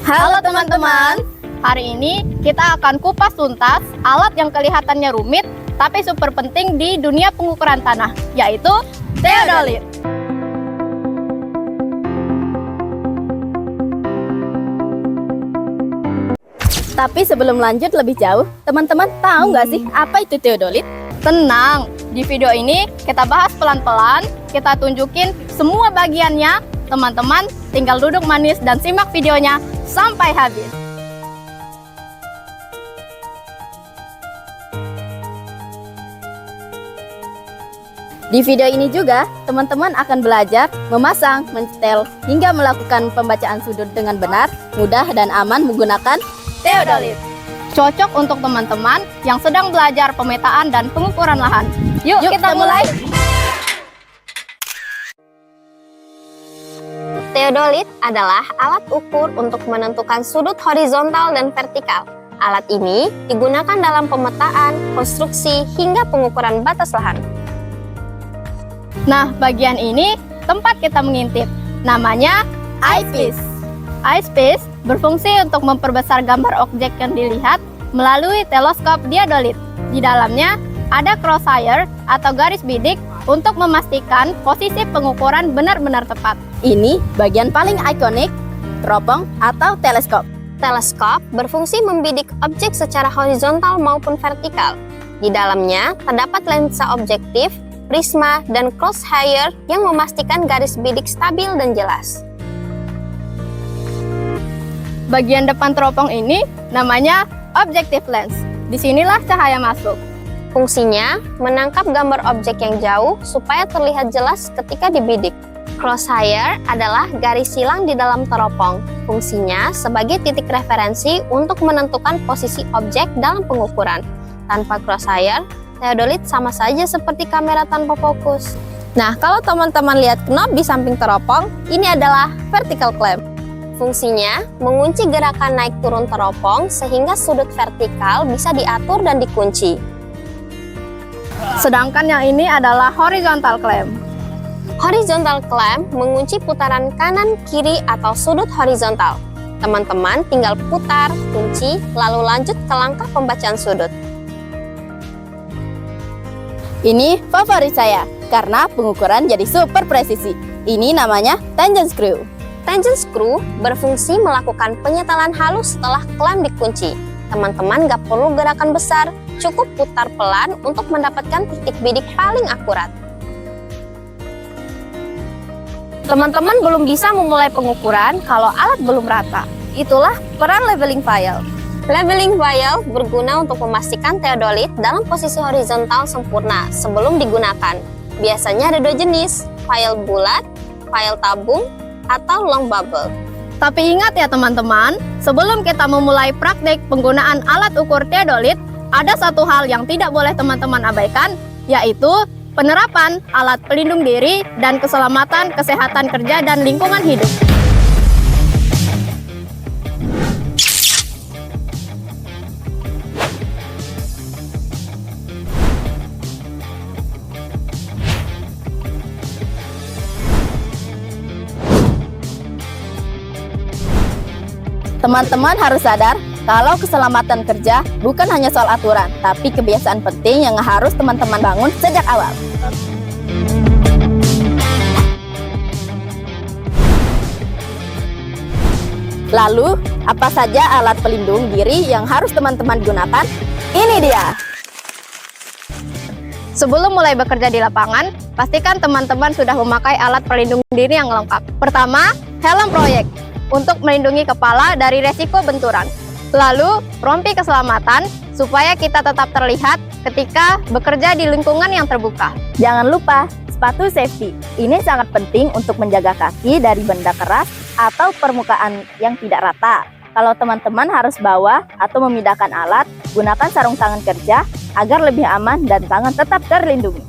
Halo teman-teman, hari ini kita akan kupas tuntas alat yang kelihatannya rumit tapi super penting di dunia pengukuran tanah, yaitu teodolit. Tapi sebelum lanjut lebih jauh, teman-teman tahu nggak sih apa itu teodolit? Tenang, di video ini kita bahas pelan-pelan, kita tunjukin semua bagiannya. Teman-teman tinggal duduk manis dan simak videonya sampai habis. Di video ini juga, teman-teman akan belajar memasang, mencetel, hingga melakukan pembacaan sudut dengan benar, mudah, dan aman menggunakan teodolit. Cocok untuk teman-teman yang sedang belajar pemetaan dan pengukuran lahan. Yuk kita mulai! Teodolit adalah alat ukur untuk menentukan sudut horizontal dan vertikal. Alat ini digunakan dalam pemetaan, konstruksi, hingga pengukuran batas lahan. Nah, bagian ini tempat kita mengintip. Namanya eyepiece. Eyepiece berfungsi untuk memperbesar gambar objek yang dilihat melalui teleskop teodolit. Di dalamnya ada crosshair atau garis bidik untuk memastikan posisi pengukuran benar-benar tepat. Ini bagian paling ikonik, teropong atau teleskop. Teleskop berfungsi membidik objek secara horizontal maupun vertikal. Di dalamnya terdapat lensa objektif, prisma, dan crosshair yang memastikan garis bidik stabil dan jelas. Bagian depan teropong ini namanya objective lens. Disinilah cahaya masuk. Fungsinya menangkap gambar objek yang jauh supaya terlihat jelas ketika dibidik. Crosshair adalah garis silang di dalam teropong. Fungsinya sebagai titik referensi untuk menentukan posisi objek dalam pengukuran. Tanpa crosshair, teodolit sama saja seperti kamera tanpa fokus. Nah, kalau teman-teman lihat knob di samping teropong, ini adalah vertical clamp. Fungsinya mengunci gerakan naik turun teropong sehingga sudut vertikal bisa diatur dan dikunci. Sedangkan yang ini adalah horizontal clamp. Horizontal clamp mengunci putaran kanan, kiri, atau sudut horizontal. Teman-teman tinggal putar, kunci, lalu lanjut ke langkah pembacaan sudut. Ini favorit saya, karena pengukuran jadi super presisi. Ini namanya tangent screw. Tangent screw berfungsi melakukan penyetelan halus setelah clamp dikunci. Teman-teman gak perlu gerakan besar, cukup putar pelan untuk mendapatkan titik bidik paling akurat. Teman-teman belum bisa memulai pengukuran kalau alat belum rata. Itulah peran leveling file. Leveling file berguna untuk memastikan teodolit dalam posisi horizontal sempurna sebelum digunakan. Biasanya ada dua jenis, file bulat, file tabung, atau long bubble. Tapi ingat ya teman-teman, sebelum kita memulai praktik penggunaan alat ukur teodolit, ada satu hal yang tidak boleh teman-teman abaikan, yaitu penerapan alat pelindung diri dan keselamatan kesehatan kerja dan lingkungan hidup. Teman-teman harus sadar kalau keselamatan kerja bukan hanya soal aturan, tapi kebiasaan penting yang harus teman-teman bangun sejak awal. Lalu, apa saja alat pelindung diri yang harus teman-teman gunakan? Ini dia! Sebelum mulai bekerja di lapangan, pastikan teman-teman sudah memakai alat pelindung diri yang lengkap. Pertama, helm proyek untuk melindungi kepala dari resiko benturan. Lalu, rompi keselamatan supaya kita tetap terlihat ketika bekerja di lingkungan yang terbuka. Jangan lupa, sepatu safety. Ini sangat penting untuk menjaga kaki dari benda keras atau permukaan yang tidak rata. Kalau teman-teman harus bawa atau memindahkan alat, gunakan sarung tangan kerja agar lebih aman dan tangan tetap terlindungi.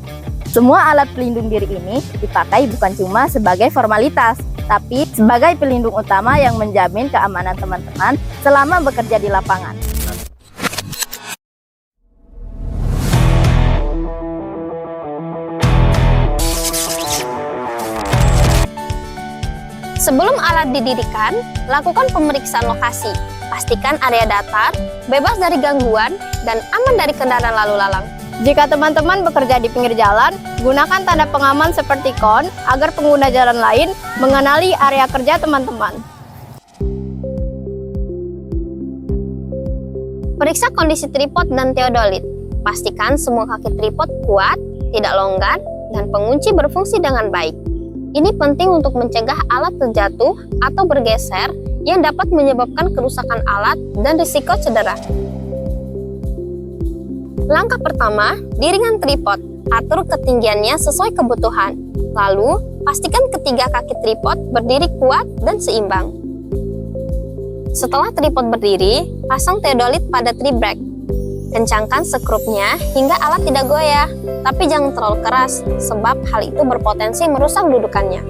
Semua alat pelindung diri ini dipakai bukan cuma sebagai formalitas, tapi sebagai pelindung utama yang menjamin keamanan teman-teman selama bekerja di lapangan. Sebelum alat didirikan, lakukan pemeriksaan lokasi. Pastikan area datar, bebas dari gangguan, dan aman dari kendaraan lalu lalang. Jika teman-teman bekerja di pinggir jalan, gunakan tanda pengaman seperti kon agar pengguna jalan lain mengenali area kerja teman-teman. Periksa kondisi tripod dan teodolit. Pastikan semua kaki tripod kuat, tidak longgar, dan pengunci berfungsi dengan baik. Ini penting untuk mencegah alat terjatuh atau bergeser yang dapat menyebabkan kerusakan alat dan risiko cedera. Langkah pertama, dirikan tripod. Atur ketinggiannya sesuai kebutuhan. Lalu, pastikan ketiga kaki tripod berdiri kuat dan seimbang. Setelah tripod berdiri, pasang teodolit pada tree brake. Kencangkan sekrupnya hingga alat tidak goyah, tapi jangan terlalu keras, sebab hal itu berpotensi merusak dudukannya.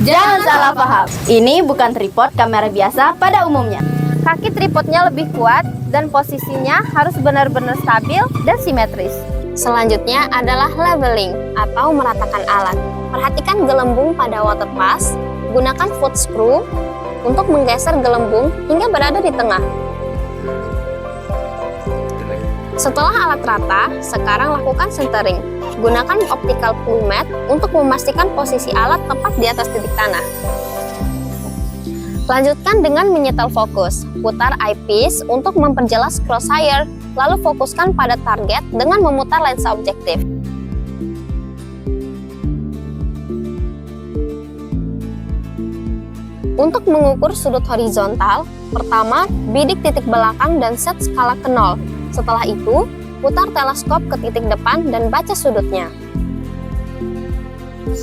Jangan salah paham, ini bukan tripod kamera biasa pada umumnya. Kaki tripodnya lebih kuat dan posisinya harus benar-benar stabil dan simetris. Selanjutnya adalah leveling atau meratakan alat. Perhatikan gelembung pada water pass, gunakan foot screw untuk menggeser gelembung hingga berada di tengah. Setelah alat rata, sekarang lakukan centering. Gunakan optical plumette untuk memastikan posisi alat tepat di atas titik tanah. Lanjutkan dengan menyetel fokus. Putar eyepiece untuk memperjelas crosshair, lalu fokuskan pada target dengan memutar lensa objektif. Untuk mengukur sudut horizontal, pertama, bidik titik belakang dan set skala ke 0. Setelah itu, putar teleskop ke titik depan dan baca sudutnya.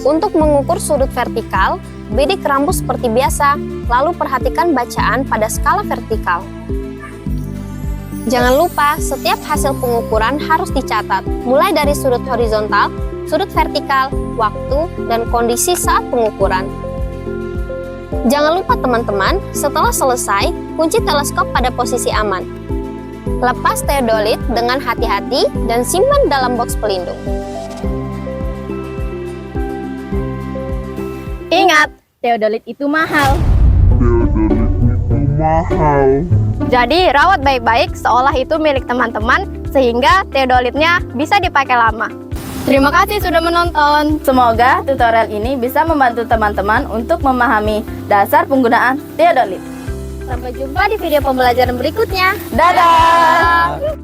Untuk mengukur sudut vertikal, bidik rambut seperti biasa, lalu perhatikan bacaan pada skala vertikal. Jangan lupa, setiap hasil pengukuran harus dicatat, mulai dari sudut horizontal, sudut vertikal, waktu, dan kondisi saat pengukuran. Jangan lupa teman-teman, setelah selesai, kunci teleskop pada posisi aman. Lepas teodolit dengan hati-hati dan simpan dalam box pelindung. Ingat, teodolit itu mahal. Jadi, rawat baik-baik seolah itu milik teman-teman sehingga teodolitnya bisa dipakai lama. Terima kasih sudah menonton. Semoga tutorial ini bisa membantu teman-teman untuk memahami dasar penggunaan teodolit. Sampai jumpa di video pembelajaran berikutnya. Dadah!